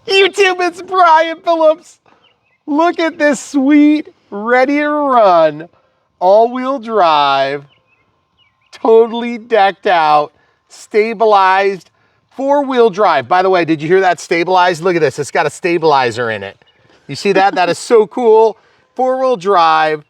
YouTube, it's Brian Phillips. Look at this sweet, ready to run, all-wheel drive, totally decked out, stabilized, four-wheel drive. By the way, did you hear that stabilized? Look at this, it's got a stabilizer in it. You see that? That is so cool. Four-wheel drive,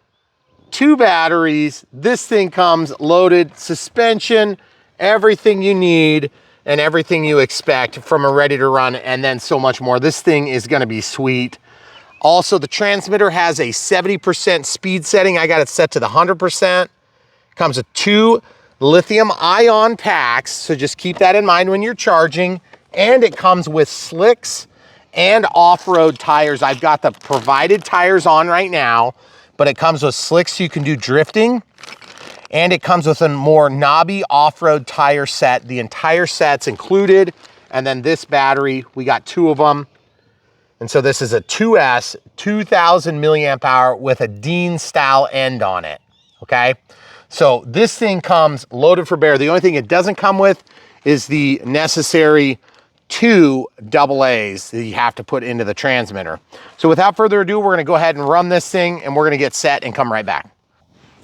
2 batteries. This thing comes loaded, suspension, everything you need and everything you expect from a ready to run, and then so much more. This thing is gonna be sweet. Also, the transmitter has a 70% speed setting. I got it set to the 100%. Comes with 2 lithium ion packs, so just keep that in mind when you're charging. And it comes with slicks and off-road tires. I've got the provided tires on right now, but it comes with slicks so you can do drifting. And it comes with a more knobby off-road tire set. The entire set's included. And then this battery, we got 2 of them. And so this is a 2S, 2000 milliamp hour with a Dean style end on it, okay? So this thing comes loaded for bear. The only thing it doesn't come with is the necessary 2 AA's that you have to put into the transmitter. So without further ado, we're gonna go ahead and run this thing and we're gonna get set and come right back.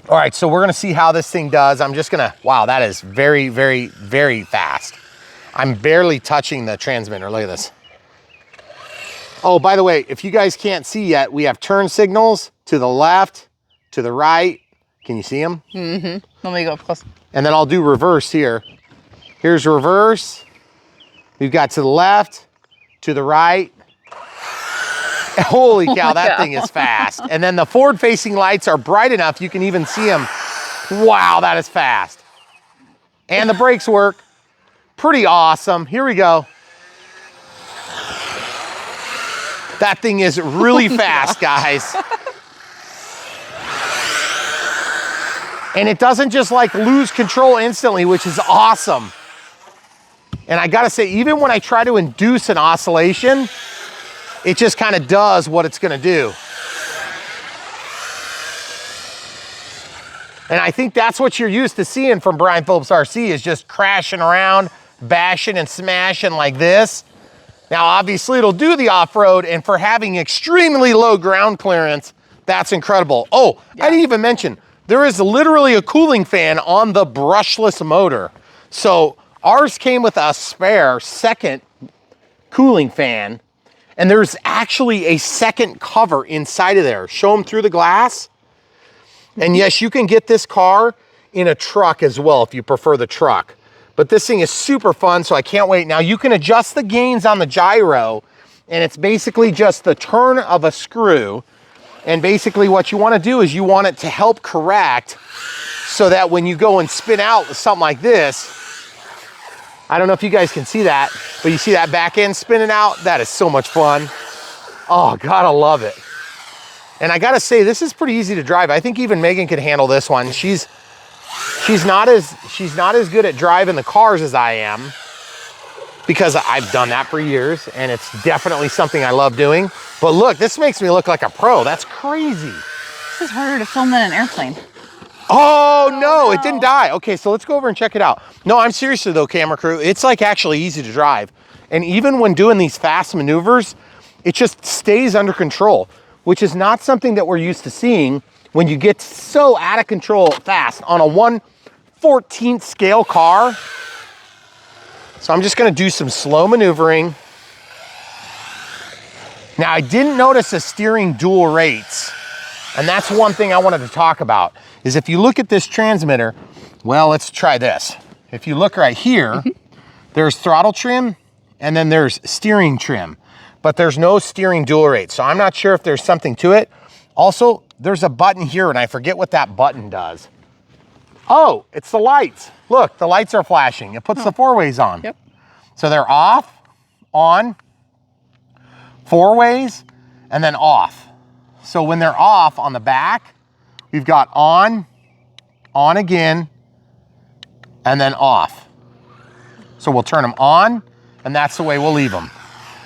All right, so we're gonna see how this thing does. I'm just gonna, wow, that is very, very, very fast. I'm barely touching the transmitter, look at this. Oh, by the way, if you guys can't see yet, we have turn signals to the left, to the right. Can you see them? Mm-hmm. Let me go up close. And then I'll do reverse here. Here's reverse. We've got to the left, to the right. Holy cow, that thing is fast. And then the forward-facing lights are bright enough you can even see them. Wow, that is fast. And the brakes work. Pretty awesome. Here we go. That thing is really fast, guys. And it doesn't just like lose control instantly, which is awesome. And I gotta say, even when I try to induce an oscillation, it just kind of does what it's gonna do. And I think that's what you're used to seeing from Brian Phillips RC, is just crashing around, bashing and smashing like this. Now, obviously it'll do the off-road, and for having extremely low ground clearance, that's incredible. Oh, yeah. I didn't even mention, there is literally a cooling fan on the brushless motor. So ours came with a spare second cooling fan, and there's actually a second cover inside of there. Show them through the glass. And yes, you can get this car in a truck as well if you prefer the truck. But this thing is super fun, so I can't wait. Now you can adjust the gains on the gyro, and it's basically just the turn of a screw. And basically what you wanna do is you want it to help correct so that when you go and spin out with something like this, I don't know if you guys can see that, but you see that back end spinning out? That is so much fun. Oh, gotta love it. And I gotta say, this is pretty easy to drive. I think even Megan could handle this one. She's not as good at driving the cars as I am, because I've done that for years, and it's definitely something I love doing. But look, this makes me look like a pro. That's crazy. This is harder to film than an airplane. Oh no, it didn't die. Okay, so let's go over and check it out. No, I'm seriously though, camera crew, it's like actually easy to drive. And even when doing these fast maneuvers, it just stays under control, which is not something that we're used to seeing when you get so out of control fast on a 1/14th scale car. So I'm just gonna do some slow maneuvering. Now, I didn't notice the steering dual rates, and that's one thing I wanted to talk about, is if you look at this transmitter, well, let's try this. If you look right here, there's throttle trim, and then there's steering trim, but there's no steering dual rate. So I'm not sure if there's something to it. Also, there's a button here, and I forget what that button does. Oh, it's the lights. Look, the lights are flashing. It puts the four-ways on. Yep. So they're off, on, four-ways, and then off. So when they're off on the back, we've got on again, and then off. So we'll turn them on, and that's the way we'll leave them.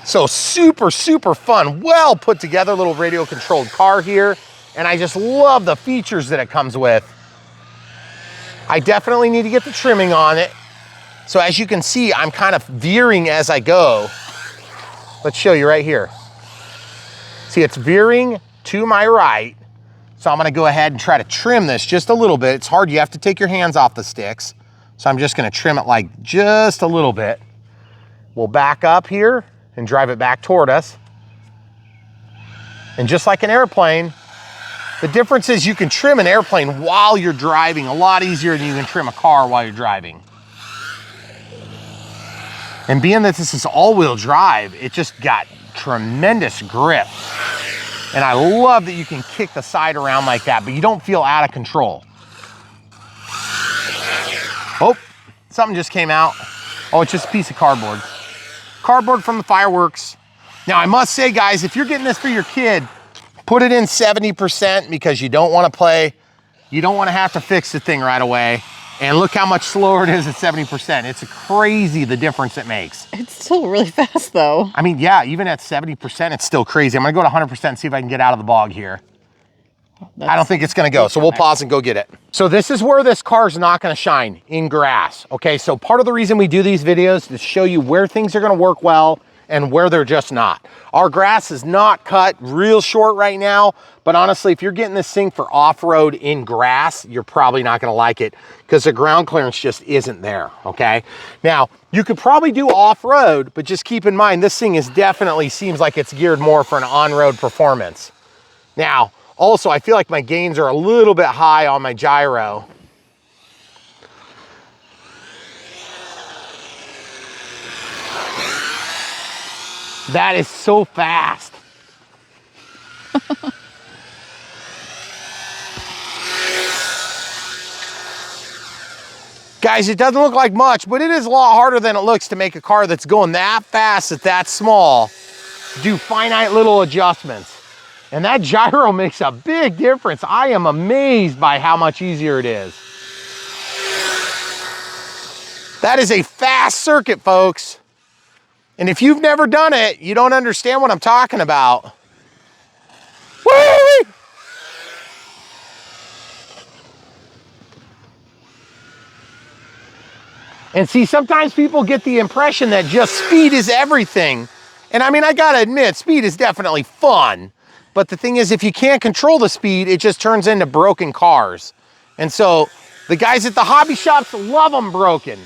So super, super fun, well put together little radio controlled car here. And I just love the features that it comes with. I definitely need to get the trimming on it. So as you can see, I'm kind of veering as I go. Let's show you right here. See, it's veering to my right. So I'm gonna go ahead and try to trim this just a little bit. It's hard, you have to take your hands off the sticks. So I'm just gonna trim it like just a little bit. We'll back up here and drive it back toward us. And just like an airplane, the difference is you can trim an airplane while you're driving a lot easier than you can trim a car while you're driving. And being that this is all-wheel drive, it just got tremendous grip. And I love that you can kick the side around like that, but you don't feel out of control. Oh, something just came out. Oh, it's just a piece of cardboard. Cardboard from the fireworks. Now, I must say, guys, if you're getting this for your kid, put it in 70% because you don't want to play. You don't want to have to fix the thing right away. And look how much slower it is at 70%. It's crazy the difference it makes. It's still really fast though. I mean, yeah, even at 70%, it's still crazy. I'm gonna go to 100% and see if I can get out of the bog here. I don't think it's gonna go, so we'll pause and go get it. So this is where this car's not gonna shine, in grass. Okay, so part of the reason we do these videos is to show you where things are gonna work well and where they're just not. Our grass is not cut real short right now, but honestly, if you're getting this thing for off-road in grass, you're probably not gonna like it because the ground clearance just isn't there, okay? Now, you could probably do off-road, but just keep in mind, this thing is definitely seems like it's geared more for an on-road performance. Now, also, I feel like my gains are a little bit high on my gyro. That is so fast. Guys, it doesn't look like much, but it is a lot harder than it looks to make a car that's going that fast at that small do finite little adjustments. And that gyro makes a big difference. I am amazed by how much easier it is. That is a fast circuit, folks. And if you've never done it, you don't understand what I'm talking about. Woo! And see, sometimes people get the impression that just speed is everything. And I mean, I gotta admit, speed is definitely fun. But the thing is, if you can't control the speed, it just turns into broken cars. And so the guys at the hobby shops love them broken,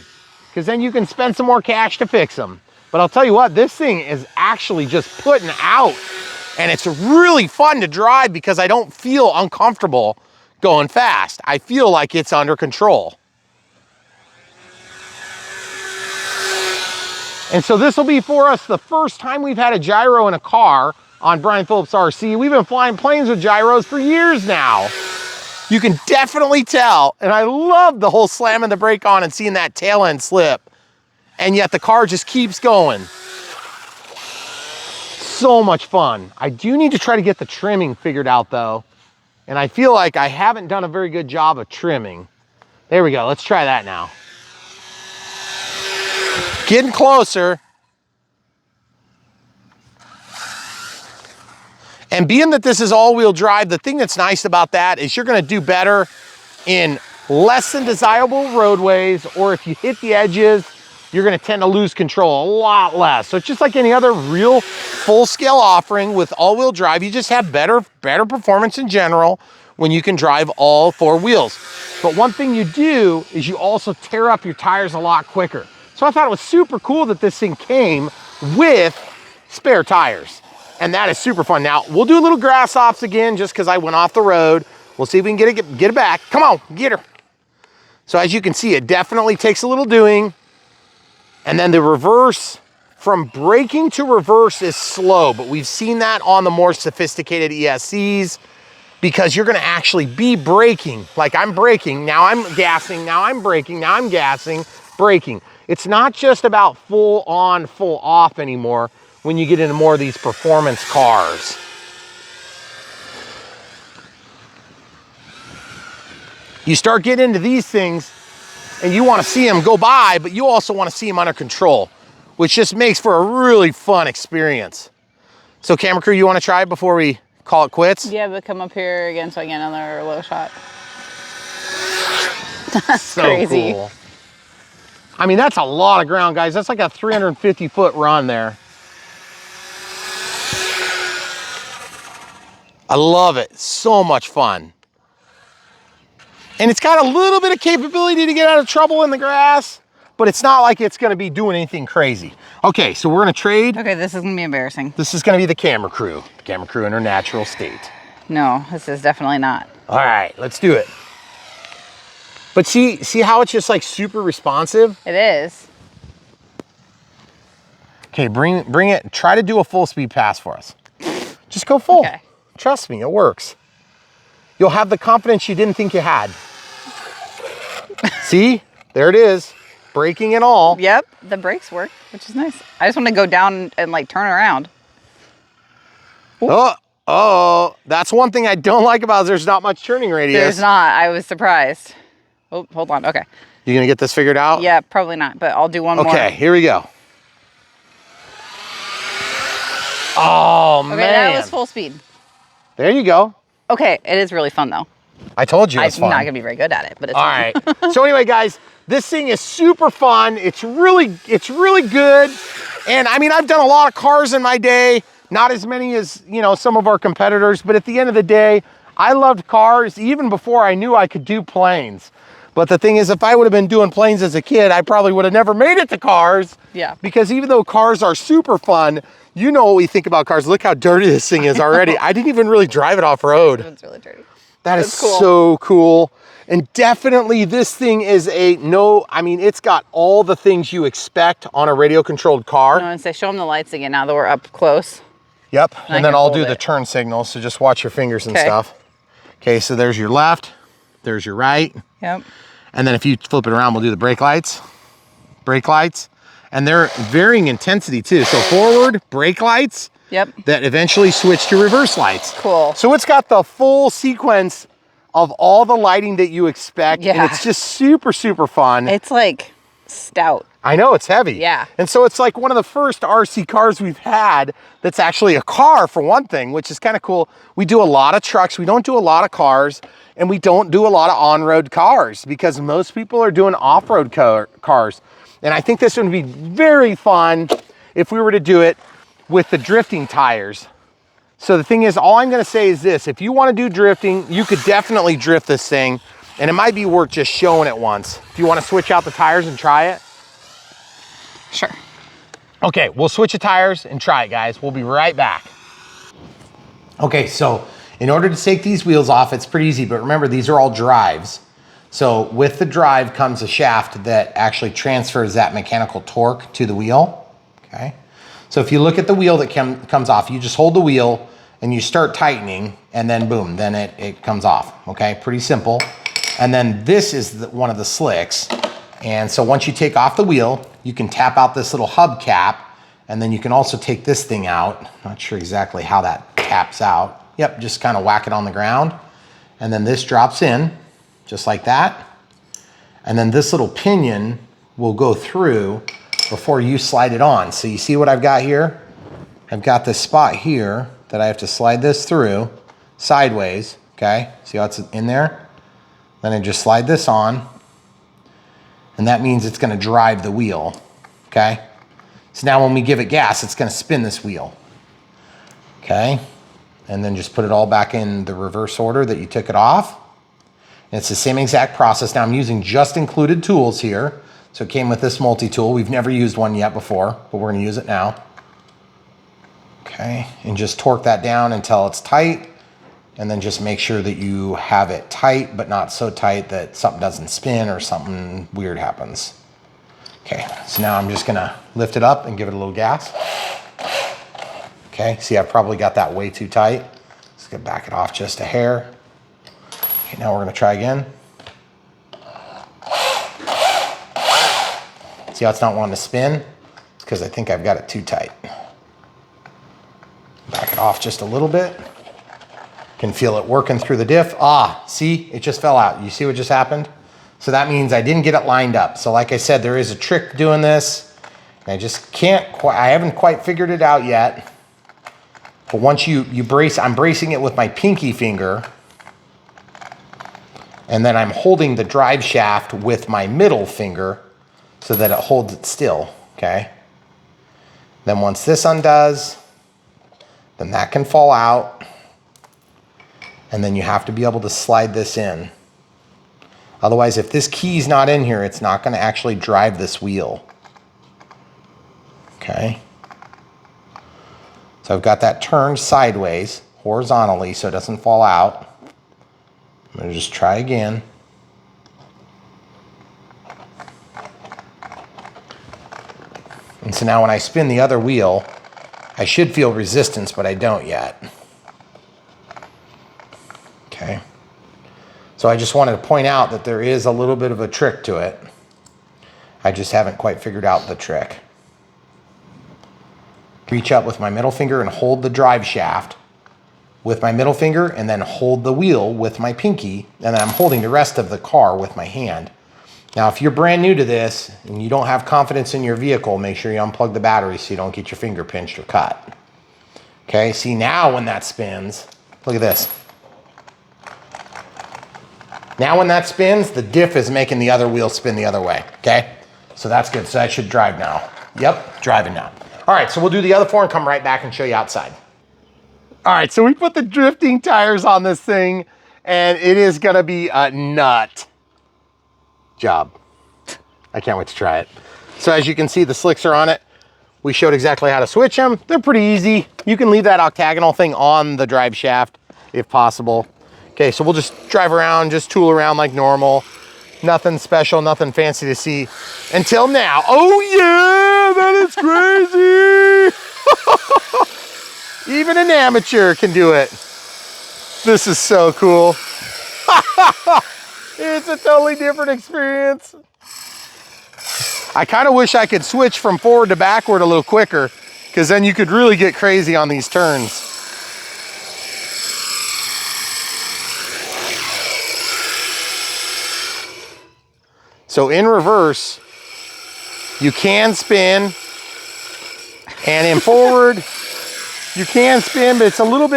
because then you can spend some more cash to fix them. But I'll tell you what, this thing is actually just putting out. And it's really fun to drive because I don't feel uncomfortable going fast. I feel like it's under control. And so this will be for us the first time we've had a gyro in a car on Brian Phillips RC. We've been flying planes with gyros for years now. You can definitely tell. And I love the whole slamming the brake on and seeing that tail end slip. And yet the car just keeps going. So much fun. I do need to try to get the trimming figured out though. And I feel like I haven't done a very good job of trimming. There we go, let's try that now. Getting closer. And being that this is all-wheel drive, the thing that's nice about that is you're gonna do better in less than desirable roadways, or if you hit the edges, you're gonna tend to lose control a lot less. So it's just like any other real full-scale offering with all-wheel drive, you just have better performance in general when you can drive all four wheels. But one thing you do is you also tear up your tires a lot quicker. So I thought it was super cool that this thing came with spare tires. And that is super fun. Now, we'll do a little grass ops again just because I went off the road. We'll see if we can get it back. Come on, get her. So as you can see, it definitely takes a little doing. And then the reverse, from braking to reverse is slow, but we've seen that on the more sophisticated ESCs because you're gonna actually be braking. Like I'm braking, now I'm gassing, now I'm braking, now I'm gassing, braking. It's not just about full on, full off anymore when you get into more of these performance cars. You start getting into these things and you want to see them go by, but you also want to see them under control, which just makes for a really fun experience. So camera crew, you want to try it before we call it quits? Yeah, but come up here again so I get another low shot. That's so crazy. Cool. I mean, that's a lot of ground, guys. That's like a 350-foot run there. I love it. So much fun. And it's got a little bit of capability to get out of trouble in the grass, but it's not like it's gonna be doing anything crazy. Okay, so we're gonna trade. Okay, this is gonna be embarrassing. This is gonna be the camera crew. The camera crew in her natural state. No, this is definitely not. All right, let's do it. But see how it's just like super responsive? It is. Okay, bring it, try to do a full speed pass for us. Just go full. Okay. Trust me, it works. You'll have the confidence you didn't think you had. See, there it is, braking and all. Yep, the brakes work, which is nice. I just want to go down and like turn around. Oh, that's one thing I don't like about it, there's not much turning radius. There's not, I was surprised. Oh, hold on, okay. You gonna get this figured out? Yeah, probably not, but I'll do one more. Okay, here we go. Oh, Okay, man. that was full speed. There you go. Okay, it is really fun though. I told you it's I'm fun. not gonna be very good at it, but it's All fun. right. So anyway, guys, this thing is super fun. It's really good. And I mean, I've done a lot of cars in my day, not as many as, you know, some of our competitors, but at the end of the day, I loved cars even before I knew I could do planes. But the thing is, if I would have been doing planes as a kid, I probably would have never made it to cars. Yeah. Because even though cars are super fun, you know what we think about cars. Look how dirty this thing is already. I didn't even really drive it off road. It's really dirty. That is cool. so cool. And definitely this thing is I mean, it's got all the things you expect on a radio controlled car. No, and say, show them the lights again now that we're up close. Yep, I and then can I'll hold do the it. turn signal, so just watch your fingers and Okay. stuff. Okay, so there's your left, there's your right. Yep. And then if you flip it around, we'll do the brake lights. And they're varying intensity too. So forward, brake lights. Yep. That eventually switch to reverse lights. Cool. So it's got the full sequence of all the lighting that you expect. Yeah. And it's just super, super fun. It's like stout. I know, it's heavy. Yeah. And so it's like one of the first RC cars we've had that's actually a car for one thing, which is kind of cool. We do a lot of trucks. We don't do a lot of cars, and we don't do a lot of on-road cars because most people are doing off-road cars. And I think this would be very fun if we were to do it with the drifting tires. So the thing is, all I'm gonna say is this: if you wanna do drifting, you could definitely drift this thing, and it might be worth just showing it once. Do you wanna switch out the tires and try it? Sure. Okay, we'll switch the tires and try it, guys. We'll be right back. Okay, so in order to take these wheels off, it's pretty easy, but remember, these are all drives. So with the drive comes a shaft that actually transfers that mechanical torque to the wheel, okay? So if you look at the wheel that comes off, you just hold the wheel and you start tightening, and then boom, then it comes off, okay? Pretty simple. And then this is one of the slicks. And so once you take off the wheel, you can tap out this little hub cap, and then you can also take this thing out. Not sure exactly how that taps out. Yep, just kind of whack it on the ground. And then this drops in, just like that. And then this little pinion will go through before you slide it on. So you see what I've got here? I've got this spot here that I have to slide this through sideways, okay? See how it's in there? Then I just slide this on, and that means it's gonna drive the wheel, okay? So now when we give it gas, it's gonna spin this wheel, okay? And then just put it all back in the reverse order that you took it off. And it's the same exact process. Now I'm using just included tools here. So it came with this multi-tool. We've never used one yet before, but we're gonna use it now. Okay, and just torque that down until it's tight, and then just make sure that you have it tight, but not so tight that something doesn't spin or something weird happens. Okay, so now I'm just gonna lift it up and give it a little gas. Okay, see, I've probably got that way too tight. Just gonna back it off just a hair. Okay, now we're gonna try again. See how it's not wanting to spin? It's because I think I've got it too tight. Back it off just a little bit. Can feel it working through the diff. Ah, see, it just fell out. You see what just happened? So that means I didn't get it lined up. So like I said, there is a trick doing this. And I just can't quite, I haven't quite figured it out yet. But once you brace, I'm bracing it with my pinky finger. And then I'm holding the drive shaft with my middle finger so that it holds it still, okay? Then once this undoes, then that can fall out. And then you have to be able to slide this in. Otherwise, if this key's not in here, it's not going to actually drive this wheel. Okay. So I've got that turned sideways, horizontally, so it doesn't fall out. I'm going to just try again. And so now when I spin the other wheel, I should feel resistance, but I don't yet. Okay. So I just wanted to point out that there is a little bit of a trick to it. I just haven't quite figured out the trick. Reach up with my middle finger and hold the drive shaft with my middle finger, and then hold the wheel with my pinky, and then I'm holding the rest of the car with my hand. Now, if you're brand new to this and you don't have confidence in your vehicle, make sure you unplug the battery so you don't get your finger pinched or cut. Okay, see now when that spins, look at this. Now when that spins, the diff is making the other wheel spin the other way, okay? So that's good, so that should drive now. Yep, driving now. All right, so we'll do the other four and come right back and show you outside. All right, so we put the drifting tires on this thing, and it is gonna be a nut job. I can't wait to try it. So as you can see, the slicks are on it. We showed exactly how to switch them. They're pretty easy. You can leave that octagonal thing on the drive shaft if possible. Okay, so we'll just drive around, just tool around like normal. Nothing special, nothing fancy to see until now. Oh yeah, that is crazy. Even an amateur can do it. This is so cool. It's a totally different experience. I kind of wish I could switch from forward to backward a little quicker, because then you could really get crazy on these turns. So in reverse, you can spin, and in forward, you can spin, but it's a little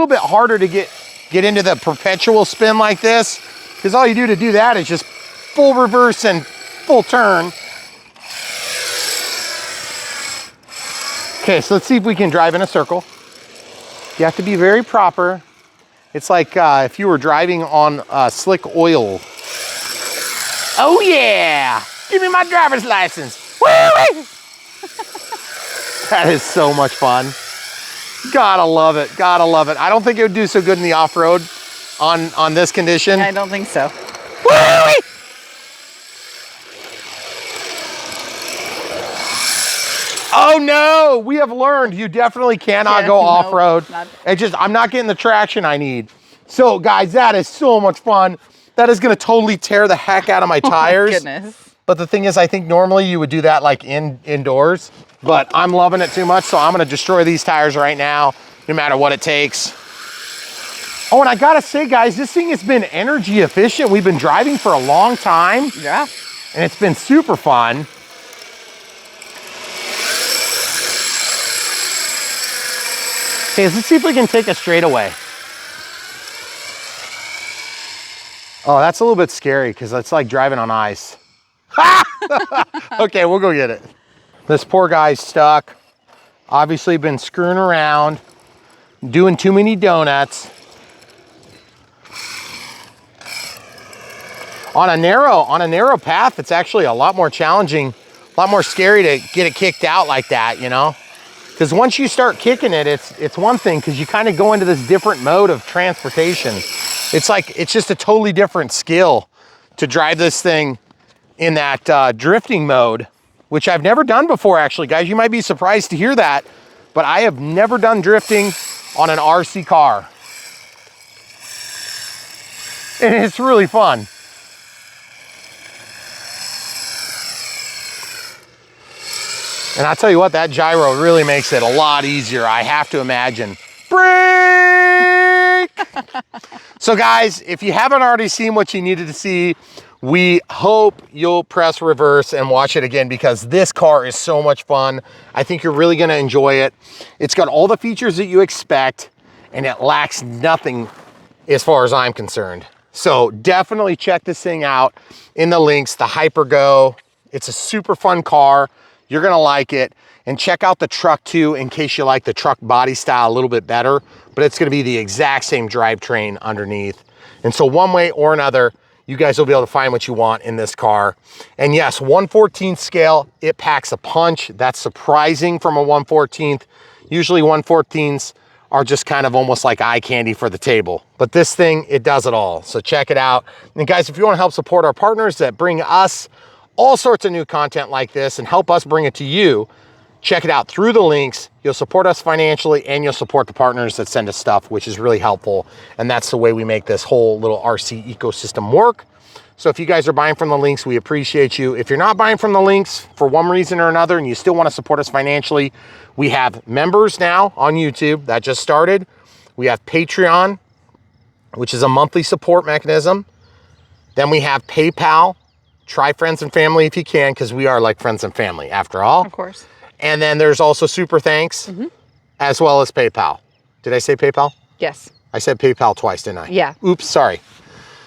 bit harder to get into the perpetual spin like this, because all you do to do that is just full reverse and full turn. Okay, so let's see if we can drive in a circle. You have to be very proper. It's like if you were driving on slick oil. Oh yeah! Give me my driver's license. Woo-wee! That is so much fun. Gotta love it, gotta love it. I don't think it would do so good in the off-road on this condition. I don't think so. Woo-wee! Oh no, we have learned you definitely cannot go off-road. I'm not getting the traction I need. So guys, that is so much fun. That is gonna totally tear the heck out of my tires. Oh my goodness. But the thing is, I think normally you would do that like indoors, but I'm loving it too much, so I'm gonna destroy these tires right now, no matter what it takes. Oh, and I gotta say, guys, this thing has been energy efficient. We've been driving for a long time. Yeah. And it's been super fun. Okay, let's see if we can take a straightaway. Oh, that's a little bit scary because it's like driving on ice. Okay, we'll go get it. This poor guy's stuck. Obviously been screwing around, doing too many donuts. On a narrow path, it's actually a lot more challenging, a lot more scary to get it kicked out like that, you know? Because once you start kicking it, it's one thing, because you kind of go into this different mode of transportation. It's just a totally different skill to drive this thing in that drifting mode, which I've never done before, actually. Guys, you might be surprised to hear that, but I have never done drifting on an RC car. And it's really fun. And I'll tell you what, that gyro really makes it a lot easier, I have to imagine. Brake! So guys, if you haven't already seen what you needed to see, we hope you'll press reverse and watch it again, because this car is so much fun. I think you're really gonna enjoy it. It's got all the features that you expect, and it lacks nothing as far as I'm concerned. So definitely check this thing out in the links, the Hypergo. It's a super fun car. You're gonna like it. And check out the truck too, in case you like the truck body style a little bit better, but it's gonna be the exact same drivetrain underneath. And so one way or another, you guys will be able to find what you want in this car. And yes, 1/14 scale, it packs a punch. That's surprising from a 1/14. Usually 1/14s are just kind of almost like eye candy for the table. But this thing, it does it all. So check it out. And guys, if you wanna help support our partners that bring us all sorts of new content like this and help us bring it to you, check it out through the links. You'll support us financially and you'll support the partners that send us stuff, which is really helpful. And that's the way we make this whole little RC ecosystem work. So if you guys are buying from the links, we appreciate you. If you're not buying from the links for one reason or another and you still want to support us financially, we have members now on YouTube that just started. We have Patreon, which is a monthly support mechanism. Then we have PayPal. Try friends and family if you can, because we are like friends and family after all. Of course. And then there's also Super Thanks, as well as PayPal. Did I say PayPal? Yes. I said PayPal twice, didn't I? Yeah. Oops, sorry.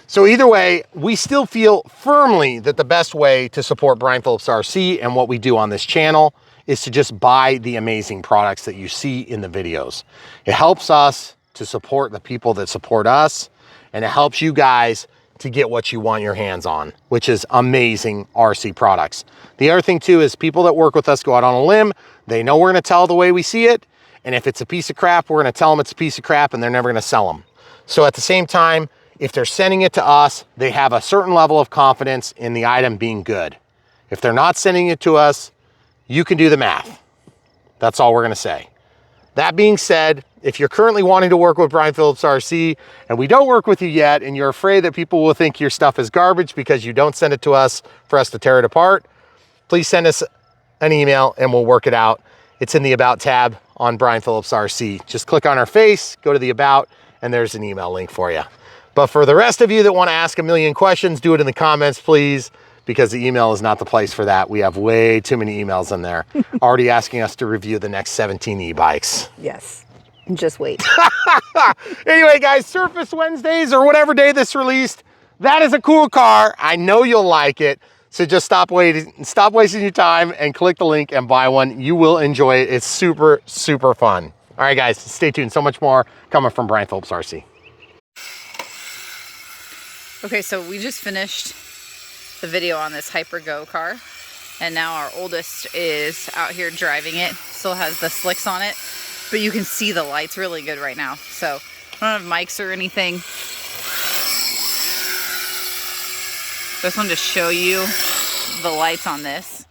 So either way, we still feel firmly that the best way to support Brian Phillips RC and what we do on this channel is to just buy the amazing products that you see in the videos. It helps us to support the people that support us, and it helps you guys to get what you want your hands on, which is amazing RC products. The other thing too is people that work with us go out on a limb. They know we're gonna tell the way we see it. And if it's a piece of crap, we're gonna tell them it's a piece of crap and they're never gonna sell them. So at the same time, if they're sending it to us, they have a certain level of confidence in the item being good. If they're not sending it to us, you can do the math. That's all we're gonna say. That being said, if you're currently wanting to work with Brian Phillips RC and we don't work with you yet and you're afraid that people will think your stuff is garbage because you don't send it to us for us to tear it apart, please send us an email and we'll work it out. It's in the About tab on Brian Phillips RC. Just click on our face, go to the About, and there's an email link for you. But for the rest of you that want to ask a million questions, do it in the comments, please, because the email is not the place for that. We have way too many emails in there already asking us to review the next 17 e-bikes. Yes. Just wait. Anyway, guys, Surface Wednesdays or whatever day this released, that is a cool car. I know you'll like it. So just stop wasting your time and click the link and buy one. You will enjoy it. It's super, super fun. All right, guys, stay tuned. So much more coming from Brian Phillips RC. Okay, so we just finished the video on this Hyper Go car. And now our oldest is out here driving it. Still has the slicks on it. But you can see the lights really good right now. So I don't have mics or anything. Just wanted to show you the lights on this.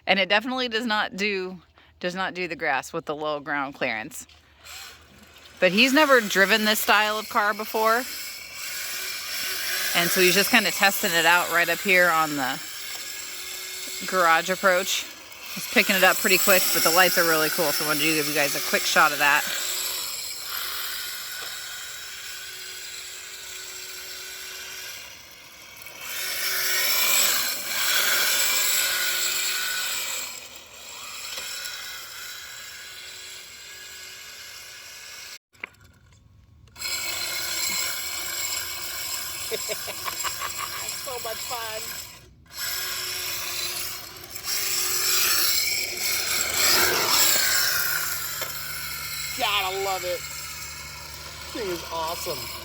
And it definitely does not do the grass with the low ground clearance. But he's never driven this style of car before. And so he's just kind of testing it out right up here on the garage approach. He's picking it up pretty quick, but the lights are really cool, so I wanted to give you guys a quick shot of that. So much fun. God, I love it. This thing is awesome.